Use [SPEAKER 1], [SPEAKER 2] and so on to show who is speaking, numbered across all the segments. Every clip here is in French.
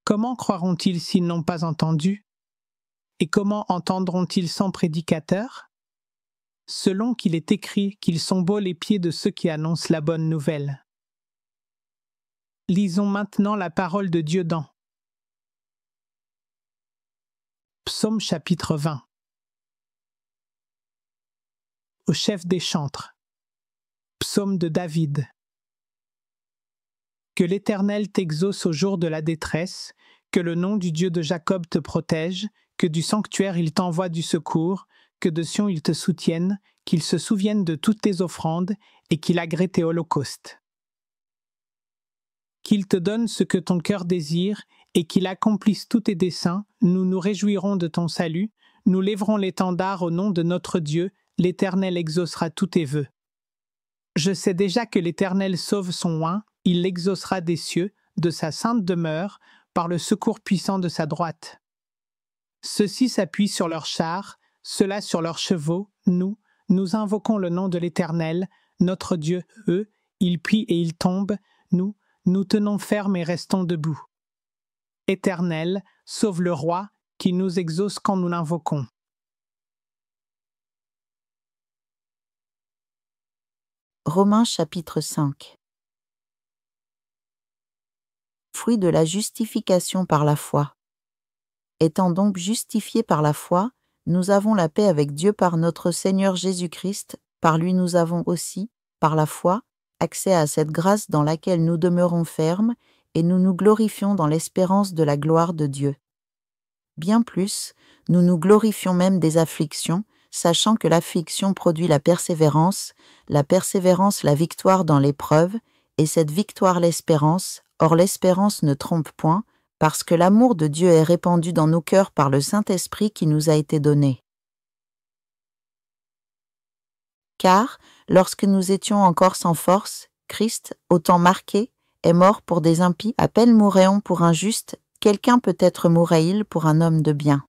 [SPEAKER 1] Comment croiront-ils s'ils n'ont pas entendu? Et comment entendront-ils sans prédicateur? Selon qu'il est écrit qu'ils sont beaux les pieds de ceux qui annoncent la bonne nouvelle. Lisons maintenant la parole de Dieu dans Psaume chapitre 20. Au chef des chantres. Psaume de David. Que l'Éternel t'exauce au jour de la détresse, que le nom du Dieu de Jacob te protège, que du sanctuaire il t'envoie du secours, que de Sion il te soutienne, qu'il se souvienne de toutes tes offrandes et qu'il agrée tes holocaustes. Qu'il te donne ce que ton cœur désire et qu'il accomplisse tous tes desseins, nous nous réjouirons de ton salut, nous lèverons l'étendard au nom de notre Dieu, l'Éternel exaucera tous tes vœux. Je sais déjà que l'Éternel sauve son oint, il l'exaucera des cieux, de sa sainte demeure, par le secours puissant de sa droite. Ceux-ci s'appuient sur leurs chars, ceux-là sur leurs chevaux, nous invoquons le nom de l'Éternel, notre Dieu, eux, ils plient et ils tombent, nous tenons ferme et restons debout. Éternel, sauve le roi, qui nous exauce quand nous l'invoquons.
[SPEAKER 2] Romains chapitre 5. Fruit de la justification par la foi. Étant donc justifiés par la foi, nous avons la paix avec Dieu par notre Seigneur Jésus-Christ, par lui nous avons aussi, par la foi, accès à cette grâce dans laquelle nous demeurons fermes, et nous nous glorifions dans l'espérance de la gloire de Dieu. Bien plus, nous nous glorifions même des afflictions, sachant que l'affliction produit la persévérance la victoire dans l'épreuve, et cette victoire l'espérance, or l'espérance ne trompe point, parce que l'amour de Dieu est répandu dans nos cœurs par le Saint-Esprit qui nous a été donné. Car, lorsque nous étions encore sans force, Christ, au temps marqué, est mort pour des impies, à peine mourrait-on pour un juste, quelqu'un peut-être mourrait-il pour un homme de bien.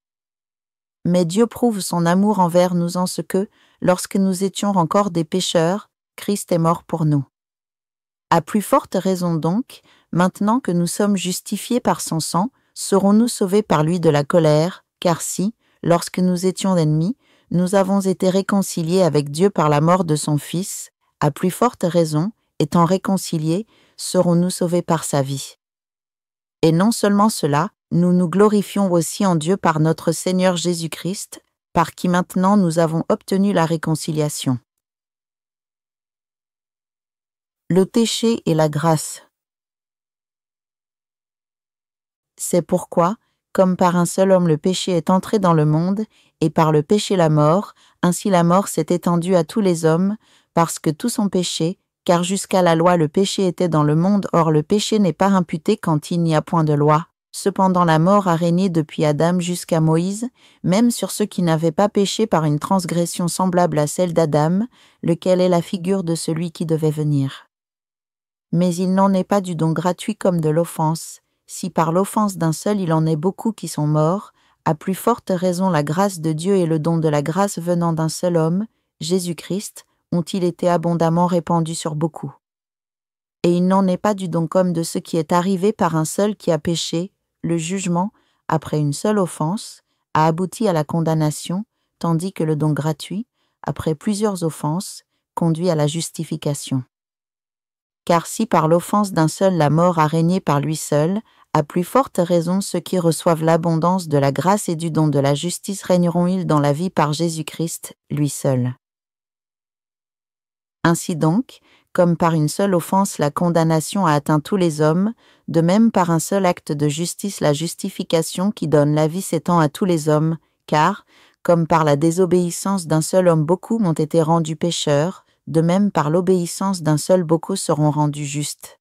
[SPEAKER 2] Mais Dieu prouve son amour envers nous en ce que, lorsque nous étions encore des pécheurs, Christ est mort pour nous. À plus forte raison donc, maintenant que nous sommes justifiés par son sang, serons-nous sauvés par lui de la colère, car si, lorsque nous étions ennemis, nous avons été réconciliés avec Dieu par la mort de son Fils, à plus forte raison, étant réconciliés, serons-nous sauvés par sa vie. Et non seulement cela, nous nous glorifions aussi en Dieu par notre Seigneur Jésus-Christ, par qui maintenant nous avons obtenu la réconciliation. Le péché et la grâce. C'est pourquoi, comme par un seul homme le péché est entré dans le monde, et par le péché la mort, ainsi la mort s'est étendue à tous les hommes, parce que tous ont péché, car jusqu'à la loi le péché était dans le monde, or le péché n'est pas imputé quand il n'y a point de loi. Cependant la mort a régné depuis Adam jusqu'à Moïse, même sur ceux qui n'avaient pas péché par une transgression semblable à celle d'Adam, lequel est la figure de celui qui devait venir. Mais il n'en est pas du don gratuit comme de l'offense. Si par l'offense d'un seul il en est beaucoup qui sont morts, à plus forte raison la grâce de Dieu et le don de la grâce venant d'un seul homme, Jésus-Christ, ont-ils été abondamment répandus sur beaucoup. Et il n'en est pas du don comme de ce qui est arrivé par un seul qui a péché, le jugement, après une seule offense, a abouti à la condamnation, tandis que le don gratuit, après plusieurs offenses, conduit à la justification. Car si par l'offense d'un seul la mort a régné par lui seul, à plus forte raison ceux qui reçoivent l'abondance de la grâce et du don de la justice régneront-ils dans la vie par Jésus-Christ, lui seul. Ainsi donc, comme par une seule offense la condamnation a atteint tous les hommes, de même par un seul acte de justice la justification qui donne la vie s'étend à tous les hommes, car, comme par la désobéissance d'un seul homme beaucoup ont été rendus pécheurs, de même par l'obéissance d'un seul beaucoup seront rendus justes.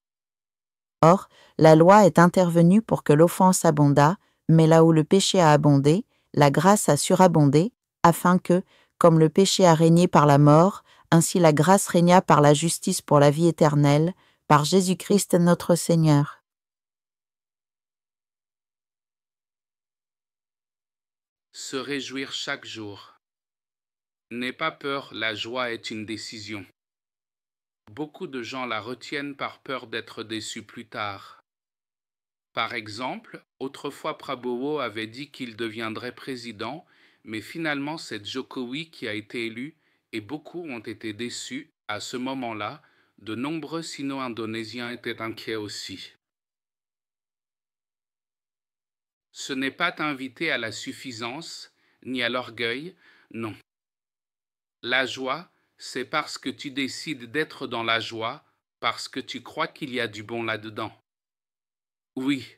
[SPEAKER 2] Or, la loi est intervenue pour que l'offense abondât, mais là où le péché a abondé, la grâce a surabondé, afin que, comme le péché a régné par la mort, ainsi la grâce régna par la justice pour la vie éternelle, par Jésus-Christ notre Seigneur.
[SPEAKER 3] Se réjouir chaque jour. N'aie pas peur, la joie est une décision. Beaucoup de gens la retiennent par peur d'être déçus plus tard. Par exemple, autrefois Prabowo avait dit qu'il deviendrait président, mais finalement c'est Jokowi qui a été élu et beaucoup ont été déçus. À ce moment-là, de nombreux Sino-Indonésiens étaient inquiets aussi. Ce n'est pas t'inviter à la suffisance, ni à l'orgueil, non. La joie, c'est parce que tu décides d'être dans la joie, parce que tu crois qu'il y a du bon là-dedans. Oui.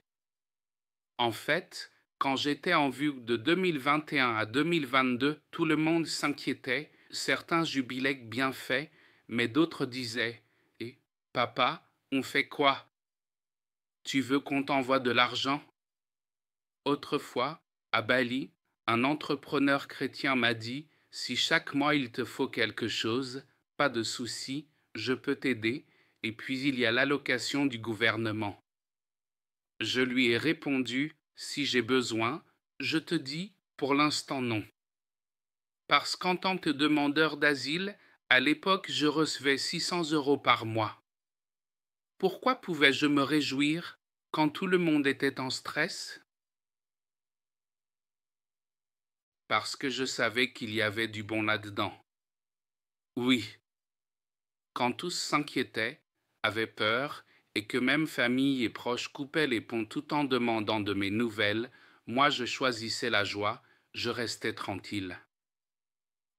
[SPEAKER 3] En fait, quand j'étais en vue de 2021 à 2022, tout le monde s'inquiétait, certains jubilaient bien fait, mais d'autres disaient « Et, papa, on fait quoi? Tu veux qu'on t'envoie de l'argent ?» Autrefois, à Bali, un entrepreneur chrétien m'a dit « Si chaque mois il te faut quelque chose, pas de souci, je peux t'aider, et puis il y a l'allocation du gouvernement. » Je lui ai répondu « Si j'ai besoin, je te dis pour l'instant non. » Parce qu'en tant que demandeur d'asile, à l'époque je recevais 600 € par mois. Pourquoi pouvais-je me réjouir quand tout le monde était en stress? Parce que je savais qu'il y avait du bon là-dedans. Oui, quand tous s'inquiétaient, avaient peur, et que même famille et proches coupaient les ponts tout en demandant de mes nouvelles, moi je choisissais la joie, je restais tranquille.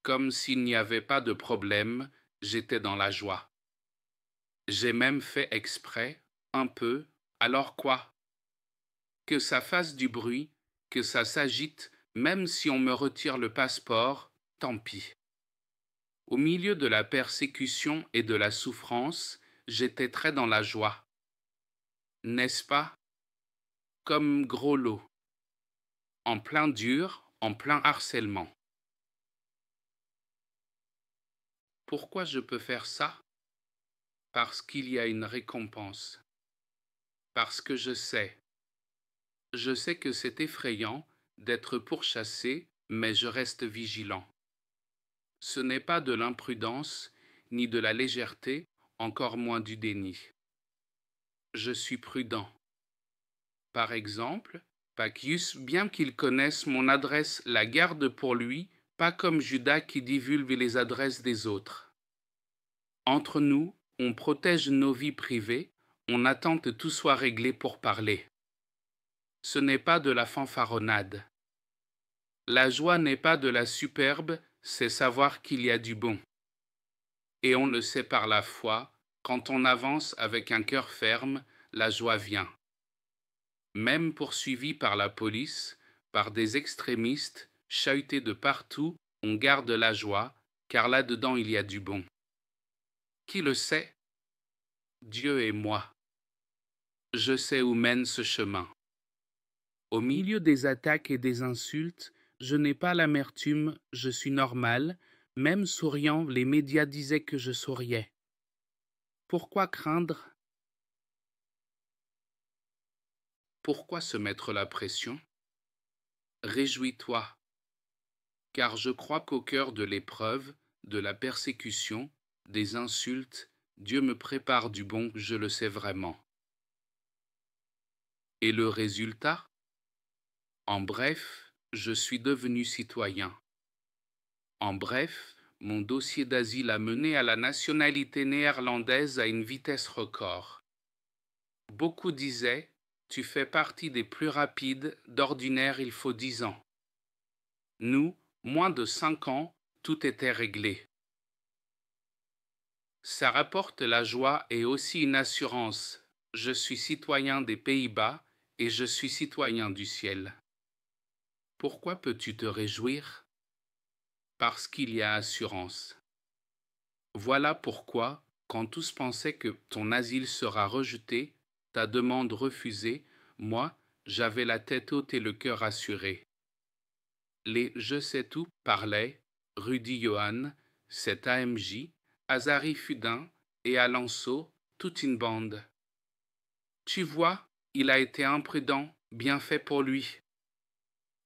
[SPEAKER 3] Comme s'il n'y avait pas de problème, j'étais dans la joie. J'ai même fait exprès, un peu, alors quoi? Que ça fasse du bruit, que ça s'agite, même si on me retire le passeport, tant pis. Au milieu de la persécution et de la souffrance, j'étais très dans la joie. N'est-ce pas? Comme gros lot. En plein dur, en plein harcèlement. Pourquoi je peux faire ça? Parce qu'il y a une récompense. Parce que je sais que c'est effrayant d'être pourchassé, mais je reste vigilant. Ce n'est pas de l'imprudence, ni de la légèreté, encore moins du déni. Je suis prudent. Par exemple, Pacius, bien qu'il connaisse mon adresse, la garde pour lui, pas comme Judas qui divulgue les adresses des autres. Entre nous, on protège nos vies privées, on attend que tout soit réglé pour parler. Ce n'est pas de la fanfaronnade. La joie n'est pas de la superbe, c'est savoir qu'il y a du bon. Et on le sait par la foi, quand on avance avec un cœur ferme, la joie vient. Même poursuivi par la police, par des extrémistes, chahutés de partout, on garde la joie, car là-dedans il y a du bon. Qui le sait? Dieu et moi. Je sais où mène ce chemin. Au milieu des attaques et des insultes, je n'ai pas l'amertume, je suis normal, même souriant, les médias disaient que je souriais. Pourquoi craindre? Pourquoi se mettre la pression? Réjouis-toi, car je crois qu'au cœur de l'épreuve, de la persécution, des insultes, Dieu me prépare du bon, je le sais vraiment. Et le résultat? En bref, je suis devenu citoyen. En bref, mon dossier d'asile a mené à la nationalité néerlandaise à une vitesse record. Beaucoup disaient, tu fais partie des plus rapides, d'ordinaire il faut 10 ans. Nous, moins de 5 ans, tout était réglé. Ça rapporte la joie et aussi une assurance. Je suis citoyen des Pays-Bas et je suis citoyen du ciel. Pourquoi peux-tu te réjouir? Parce qu'il y a assurance. Voilà pourquoi, quand tous pensaient que ton asile sera rejeté, ta demande refusée, moi, j'avais la tête haute et le cœur assuré. Les Je sais tout parlaient, Rudy Johan, cet AMJ, Azari Fudin et Alanso, toute une bande. Tu vois, il a été imprudent, bien fait pour lui.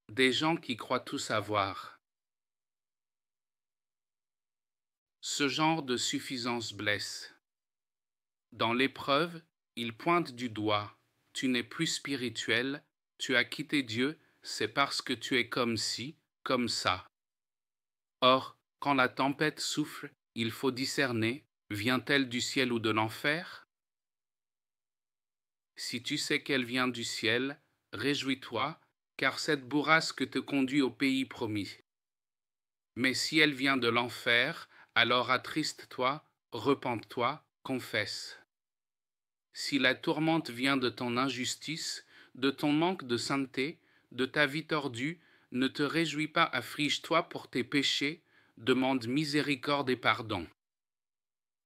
[SPEAKER 3] Des gens qui croient tout savoir. Ce genre de suffisance blesse. Dans l'épreuve, ils pointent du doigt. tu n'es plus spirituel, tu as quitté Dieu, c'est parce que tu es comme ci, comme ça. Or, quand la tempête souffle, il faut discerner, vient-elle du ciel ou de l'enfer? Si tu sais qu'elle vient du ciel, réjouis-toi, car cette bourrasque te conduit au pays promis. Mais si elle vient de l'enfer, alors attriste-toi, repens-toi, confesse. Si la tourmente vient de ton injustice, de ton manque de sainteté, de ta vie tordue, ne te réjouis pas, afflige-toi pour tes péchés, demande miséricorde et pardon.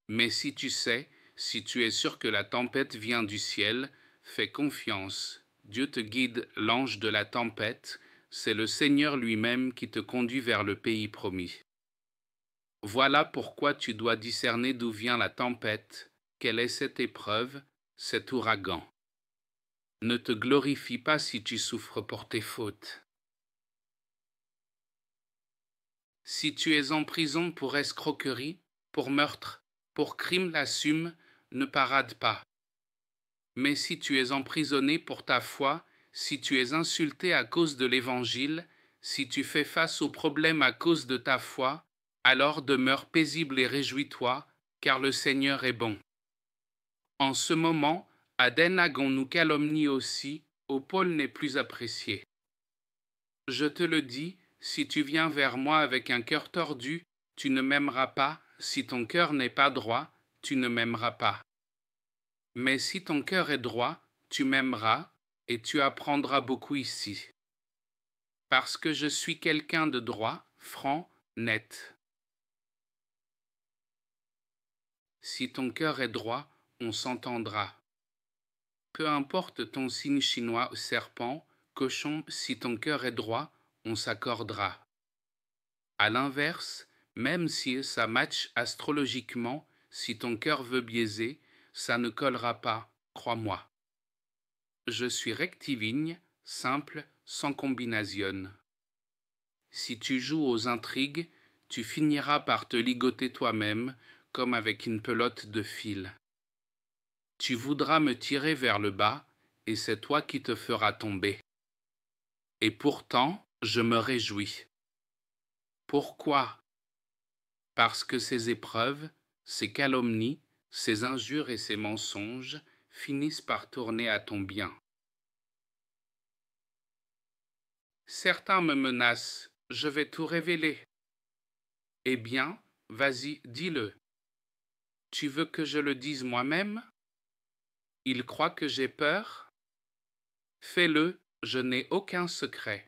[SPEAKER 3] Mais si tu sais, si tu es sûr que la tempête vient du ciel, fais confiance. Dieu te guide, l'ange de la tempête, c'est le Seigneur lui-même qui te conduit vers le pays promis. Voilà pourquoi tu dois discerner d'où vient la tempête, quelle est cette épreuve, cet ouragan. Ne te glorifie pas si tu souffres pour tes fautes. Si tu es en prison pour escroquerie, pour meurtre, pour crime, l'assume, ne parade pas. Mais si tu es emprisonné pour ta foi, si tu es insulté à cause de l'Évangile, si tu fais face aux problèmes à cause de ta foi, alors demeure paisible et réjouis-toi, car le Seigneur est bon. En ce moment, à Den Haag on nous calomnie aussi, au pôle n'est plus apprécié. Je te le dis, si tu viens vers moi avec un cœur tordu, tu ne m'aimeras pas, si ton cœur n'est pas droit, tu ne m'aimeras pas. Mais si ton cœur est droit, tu m'aimeras, et tu apprendras beaucoup ici. Parce que je suis quelqu'un de droit, franc, net. Si ton cœur est droit, on s'entendra. Peu importe ton signe chinois, serpent, cochon, si ton cœur est droit, on s'accordera. À l'inverse, même si ça matche astrologiquement, si ton cœur veut biaiser, ça ne collera pas, crois-moi. Je suis rectiligne, simple, sans combination. Si tu joues aux intrigues, tu finiras par te ligoter toi-même, comme avec une pelote de fil. Tu voudras me tirer vers le bas, et c'est toi qui te feras tomber. Et pourtant, je me réjouis. Pourquoi? Parce que ces épreuves, ces calomnies, ces injures et ces mensonges finissent par tourner à ton bien. Certains me menacent, je vais tout révéler. Eh bien, vas-y, dis-le. Tu veux que je le dise moi-même? Ils croient que j'ai peur? Fais-le, je n'ai aucun secret.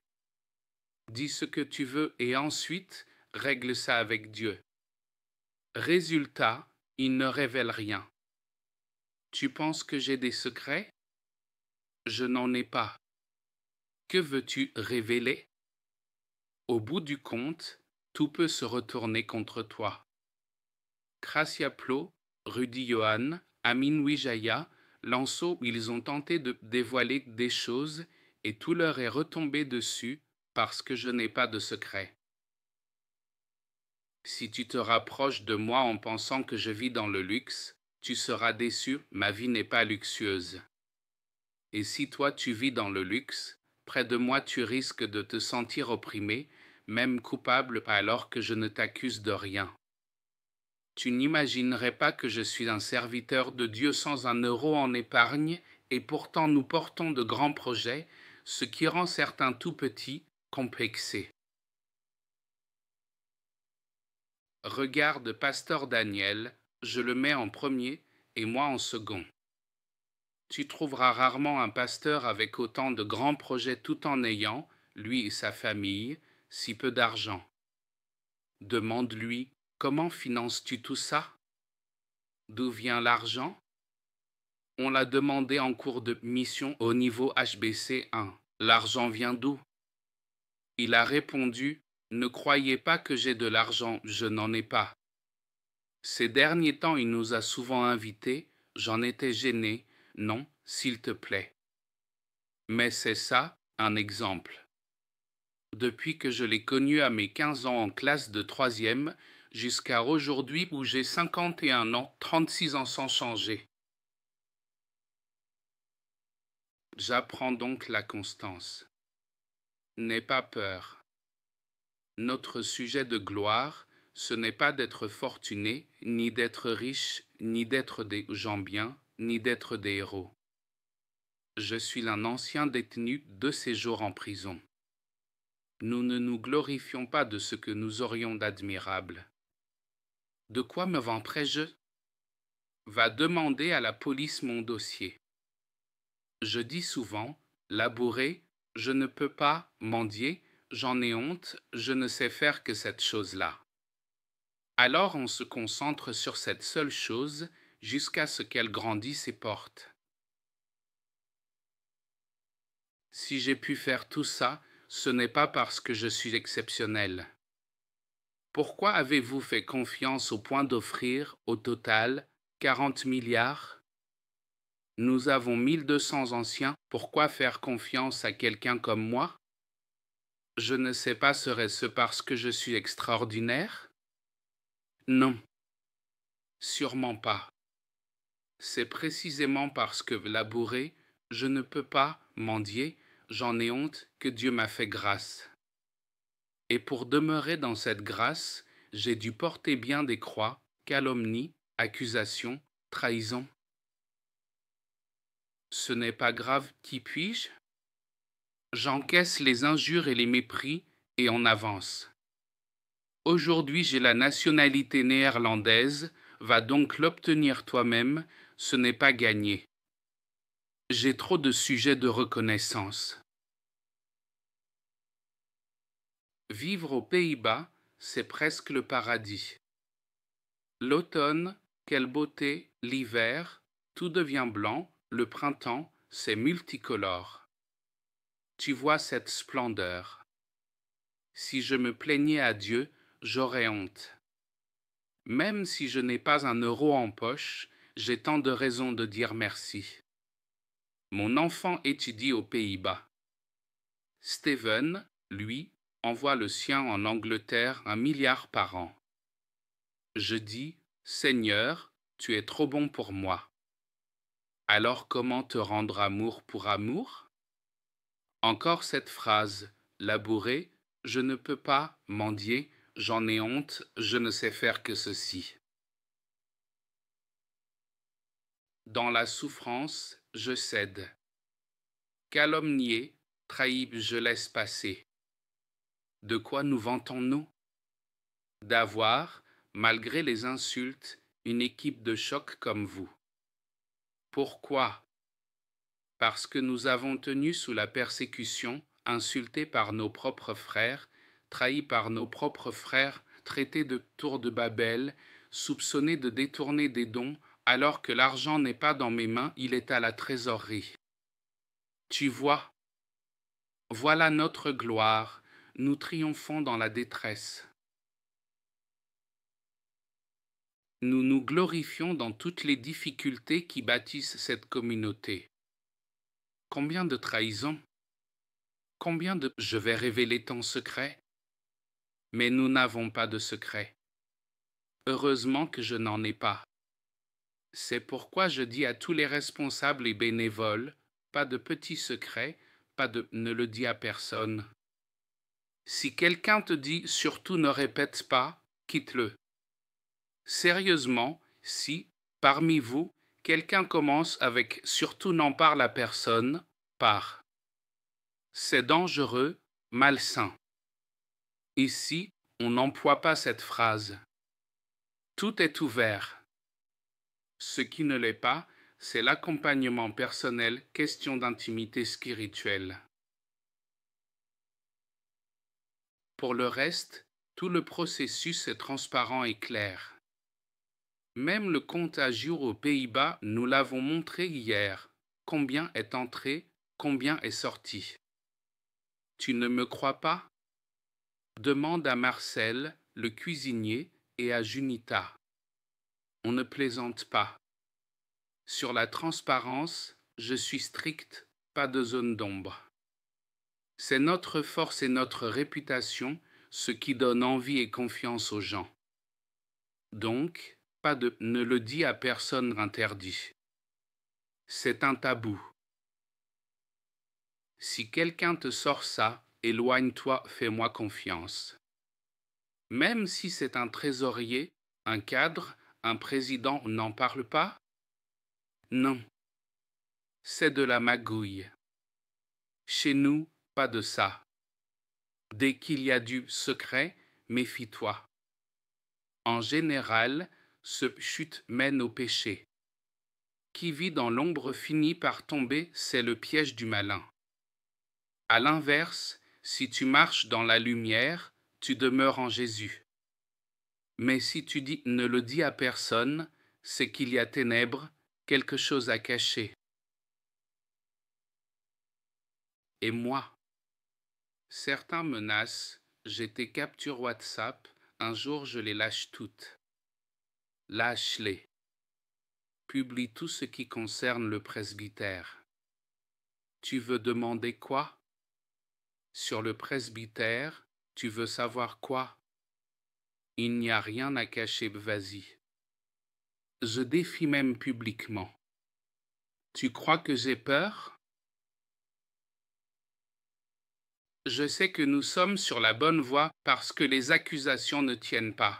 [SPEAKER 3] Dis ce que tu veux et ensuite, règle ça avec Dieu. Résultat, il ne révèle rien. Tu penses que j'ai des secrets? Je n'en ai pas. Que veux-tu révéler? Au bout du compte, tout peut se retourner contre toi. Gracia Plo, Rudy Johan, Amin Wijaya, Lanceau, ils ont tenté de dévoiler des choses et tout leur est retombé dessus parce que je n'ai pas de secret. Si tu te rapproches de moi en pensant que je vis dans le luxe, tu seras déçu, ma vie n'est pas luxueuse. Et si toi tu vis dans le luxe, près de moi tu risques de te sentir opprimé, même coupable alors que je ne t'accuse de rien. Tu n'imaginerais pas que je suis un serviteur de Dieu sans un euro en épargne, et pourtant nous portons de grands projets, ce qui rend certains tout petits, complexés. Regarde Pasteur Daniel, je le mets en premier et moi en second. Tu trouveras rarement un pasteur avec autant de grands projets tout en ayant, lui et sa famille, si peu d'argent. Demande-lui, comment finances-tu tout ça? D'où vient l'argent? On l'a demandé en cours de mission au niveau HBC 1. L'argent vient d'où? Il a répondu, ne croyez pas que j'ai de l'argent, je n'en ai pas. Ces derniers temps, il nous a souvent invités, j'en étais gêné, non, s'il te plaît. Mais c'est ça, un exemple. Depuis que je l'ai connu à mes 15 ans en classe de 3e, jusqu'à aujourd'hui où j'ai 51 ans, 36 ans sans changer. J'apprends donc la constance. N'aie pas peur. Notre sujet de gloire, ce n'est pas d'être fortuné, ni d'être riche, ni d'être des gens bien, ni d'être des héros. Je suis un ancien détenu de séjour en prison. Nous ne nous glorifions pas de ce que nous aurions d'admirable. De quoi me vanterais-je? Va demander à la police mon dossier. Je dis souvent, labourer, je ne peux pas, mendier, j'en ai honte, je ne sais faire que cette chose-là. Alors on se concentre sur cette seule chose jusqu'à ce qu'elle grandisse et porte. Si j'ai pu faire tout ça, ce n'est pas parce que je suis exceptionnel. Pourquoi avez-vous fait confiance au point d'offrir, au total, 40 milliards? Nous avons 1200 anciens, pourquoi faire confiance à quelqu'un comme moi? Je ne sais pas, serait-ce parce que je suis extraordinaire? Non, sûrement pas. C'est précisément parce que labourer, je ne peux pas mendier, j'en ai honte que Dieu m'a fait grâce. Et pour demeurer dans cette grâce, j'ai dû porter bien des croix, calomnies, accusations, trahisons. Ce n'est pas grave, qui puis-je? J'encaisse les injures et les mépris et on avance. Aujourd'hui j'ai la nationalité néerlandaise, va donc l'obtenir toi-même, ce n'est pas gagné. J'ai trop de sujets de reconnaissance. Vivre aux Pays-Bas, c'est presque le paradis. L'automne, quelle beauté, l'hiver, tout devient blanc, le printemps, c'est multicolore. Tu vois cette splendeur. Si je me plaignais à Dieu, j'aurais honte. Même si je n'ai pas un euro en poche, j'ai tant de raisons de dire merci. Mon enfant étudie aux Pays-Bas. Steven, lui, envoie le sien en Angleterre 1 milliard par an. Je dis, Seigneur, tu es trop bon pour moi. Alors comment te rendre amour pour amour? Encore cette phrase, labourer, je ne peux pas, mendier, j'en ai honte, je ne sais faire que ceci. Dans la souffrance, je cède. Calomnié, trahi, je laisse passer. De quoi nous vantons-nous? D'avoir, malgré les insultes, une équipe de choc comme vous. Pourquoi? Parce que nous avons tenu sous la persécution, insultés par nos propres frères, trahis par nos propres frères, traités de tour de Babel, soupçonnés de détourner des dons, alors que l'argent n'est pas dans mes mains, il est à la trésorerie. Tu vois, voilà notre gloire, nous triomphons dans la détresse. Nous nous glorifions dans toutes les difficultés qui bâtissent cette communauté. Combien de trahisons? Combien de « je vais révéler ton secret » ? Mais nous n'avons pas de secret. Heureusement que je n'en ai pas. C'est pourquoi je dis à tous les responsables et bénévoles, pas de petits secrets, pas de « ne le dis à personne ». Si quelqu'un te dit « surtout ne répète pas », quitte-le. Sérieusement, si, parmi vous, quelqu'un commence avec « surtout n'en parle à personne », pars. C'est dangereux, malsain. Ici, on n'emploie pas cette phrase. Tout est ouvert. Ce qui ne l'est pas, c'est l'accompagnement personnel, question d'intimité spirituelle. Pour le reste, tout le processus est transparent et clair. Même le compte à jour aux Pays-Bas, nous l'avons montré hier. Combien est entré, combien est sorti. Tu ne me crois pas? Demande à Marcel, le cuisinier, et à Junita. On ne plaisante pas. Sur la transparence, je suis strict, pas de zone d'ombre. C'est notre force et notre réputation ce qui donne envie et confiance aux gens. Donc, pas de « ne le dis à personne » interdit. C'est un tabou. Si quelqu'un te sort ça, éloigne-toi, fais-moi confiance. Même si c'est un trésorier, un cadre, un président, on n'en parle pas? Non, c'est de la magouille. Chez nous, pas de ça. Dès qu'il y a du secret, méfie-toi. En général, ce chute mène au péché. Qui vit dans l'ombre finit par tomber, c'est le piège du malin. À l'inverse, si tu marches dans la lumière, tu demeures en Jésus. Mais si tu dis ne le dis à personne, c'est qu'il y a ténèbres, quelque chose à cacher. Et moi, certains menacent, j'ai tes captures WhatsApp, un jour je les lâche toutes. Lâche-les. Publie tout ce qui concerne le presbytère. Tu veux demander quoi? Sur le presbytère, tu veux savoir quoi? Il n'y a rien à cacher, vas-y. Je défie même publiquement. Tu crois que j'ai peur? Je sais que nous sommes sur la bonne voie parce que les accusations ne tiennent pas.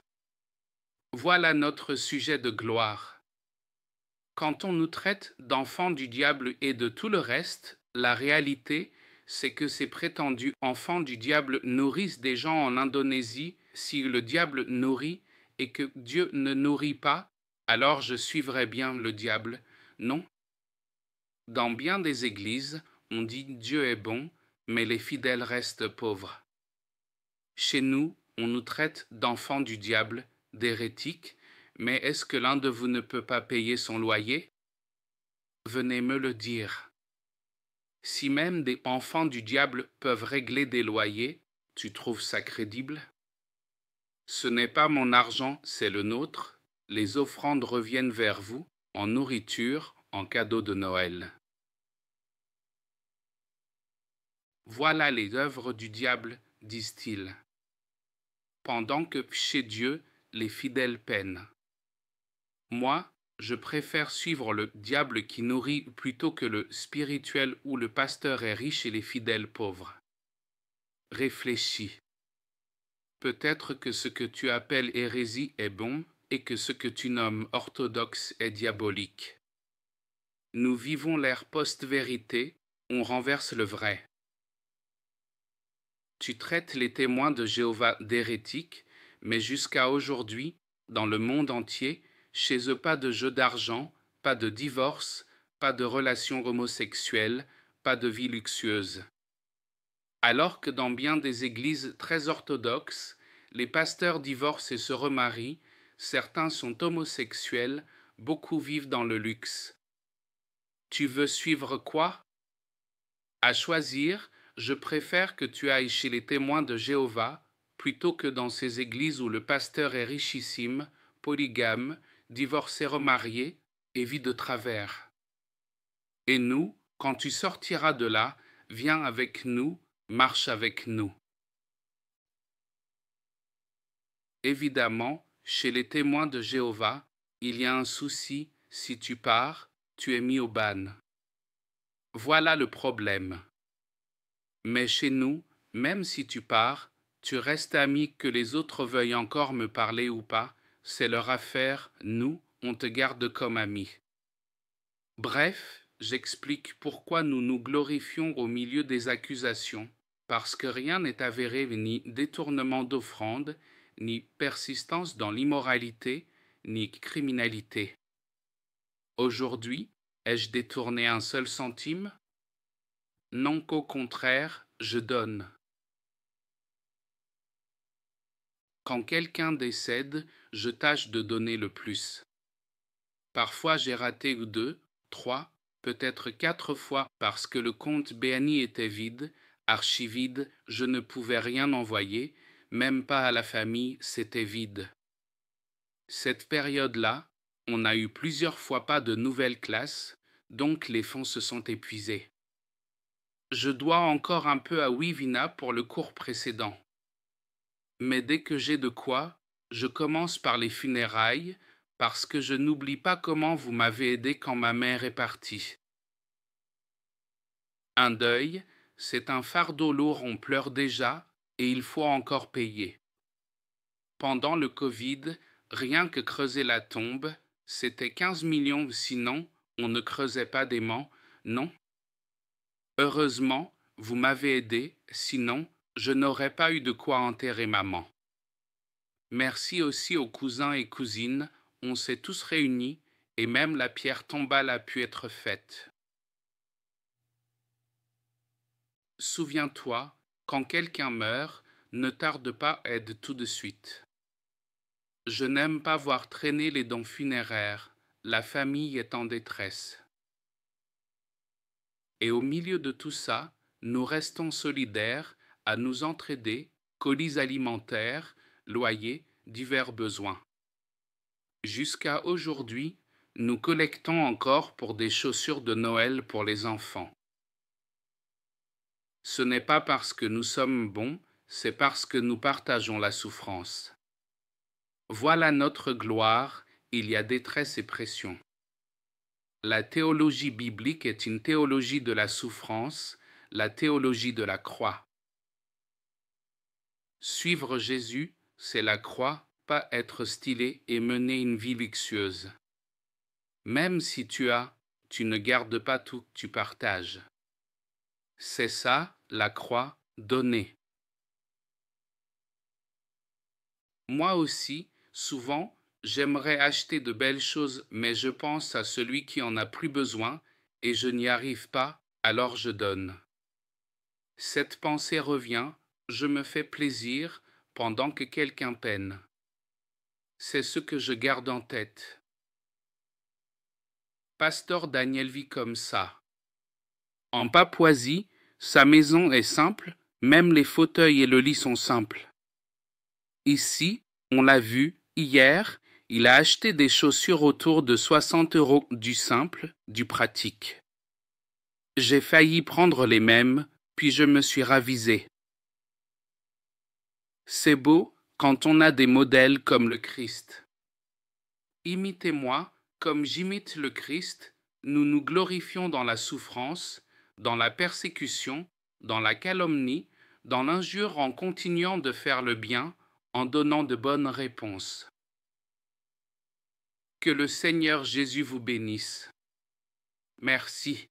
[SPEAKER 3] Voilà notre sujet de gloire. Quand on nous traite d'enfants du diable et de tout le reste, la réalité, c'est que ces prétendus enfants du diable nourrissent des gens en Indonésie. Si le diable nourrit et que Dieu ne nourrit pas, alors je suivrai bien le diable. Non. Dans bien des églises, on dit Dieu est bon, mais les fidèles restent pauvres. Chez nous, on nous traite d'enfants du diable, d'hérétiques, mais est-ce que l'un de vous ne peut pas payer son loyer? Venez me le dire. Si même des enfants du diable peuvent régler des loyers, tu trouves ça crédible? Ce n'est pas mon argent, c'est le nôtre. Les offrandes reviennent vers vous, en nourriture, en cadeau de Noël. Voilà les œuvres du diable, disent-ils. Pendant que chez Dieu, les fidèles peinent. Moi, je préfère suivre le diable qui nourrit plutôt que le spirituel où le pasteur est riche et les fidèles pauvres. Réfléchis. Peut-être que ce que tu appelles hérésie est bon et que ce que tu nommes orthodoxe est diabolique. Nous vivons l'ère post-vérité, on renverse le vrai. Tu traites les témoins de Jéhovah d'hérétiques, mais jusqu'à aujourd'hui, dans le monde entier, chez eux pas de jeu d'argent, pas de divorce, pas de relations homosexuelles, pas de vie luxueuse. Alors que dans bien des églises très orthodoxes, les pasteurs divorcent et se remarient, certains sont homosexuels, beaucoup vivent dans le luxe. Tu veux suivre quoi? À choisir, je préfère que tu ailles chez les témoins de Jéhovah plutôt que dans ces églises où le pasteur est richissime, polygame, divorcé remarié et vit de travers. Et nous, quand tu sortiras de là, viens avec nous, marche avec nous. Évidemment, chez les témoins de Jéhovah, il y a un souci, si tu pars, tu es mis au ban. Voilà le problème. Mais chez nous, même si tu pars, tu restes ami que les autres veuillent encore me parler ou pas, c'est leur affaire, nous, on te garde comme ami. Bref, j'explique pourquoi nous nous glorifions au milieu des accusations, parce que rien n'est avéré ni détournement d'offrande, ni persistance dans l'immoralité, ni criminalité. Aujourd'hui, ai-je détourné un seul centime? Non qu'au contraire, je donne. Quand quelqu'un décède, je tâche de donner le plus. Parfois j'ai raté 2, 3, peut-être 4 fois parce que le compte BNI était vide, archi-vide, je ne pouvais rien envoyer, même pas à la famille, c'était vide. Cette période-là, on a eu plusieurs fois pas de nouvelles classes, donc les fonds se sont épuisés. Je dois encore un peu à Wivina pour le cours précédent. Mais dès que j'ai de quoi, je commence par les funérailles, parce que je n'oublie pas comment vous m'avez aidé quand ma mère est partie. Un deuil, c'est un fardeau lourd, on pleure déjà et il faut encore payer. Pendant le Covid, rien que creuser la tombe, c'était 15 millions, sinon on ne creusait pas d'aimant, non? Heureusement, vous m'avez aidé, sinon je n'aurais pas eu de quoi enterrer maman. Merci aussi aux cousins et cousines, on s'est tous réunis et même la pierre tombale a pu être faite. Souviens-toi, quand quelqu'un meurt, ne tarde pas, aide tout de suite. Je n'aime pas voir traîner les dons funéraires, la famille est en détresse. Et au milieu de tout ça, nous restons solidaires à nous entraider, colis alimentaires, loyers, divers besoins. Jusqu'à aujourd'hui, nous collectons encore pour des chaussures de Noël pour les enfants. Ce n'est pas parce que nous sommes bons, c'est parce que nous partageons la souffrance. Voilà notre gloire, il y a détresse et pression. La théologie biblique est une théologie de la souffrance, la théologie de la croix. Suivre Jésus, c'est la croix, pas être stylé et mener une vie luxueuse. Même si tu ne gardes pas tout, tu partages. C'est ça, la croix, donner. Moi aussi, souvent, j'aimerais acheter de belles choses, mais je pense à celui qui en a plus besoin et je n'y arrive pas, alors je donne. Cette pensée revient, je me fais plaisir pendant que quelqu'un peine. C'est ce que je garde en tête. Pasteur Daniel vit comme ça. En Papouasie, sa maison est simple, même les fauteuils et le lit sont simples. Ici, on l'a vu, hier, il a acheté des chaussures autour de 60 € du simple, du pratique. J'ai failli prendre les mêmes, puis je me suis ravisé. C'est beau quand on a des modèles comme le Christ. Imitez-moi comme j'imite le Christ, nous nous glorifions dans la souffrance, dans la persécution, dans la calomnie, dans l'injure en continuant de faire le bien, en donnant de bonnes réponses. Que le Seigneur Jésus vous bénisse. Merci.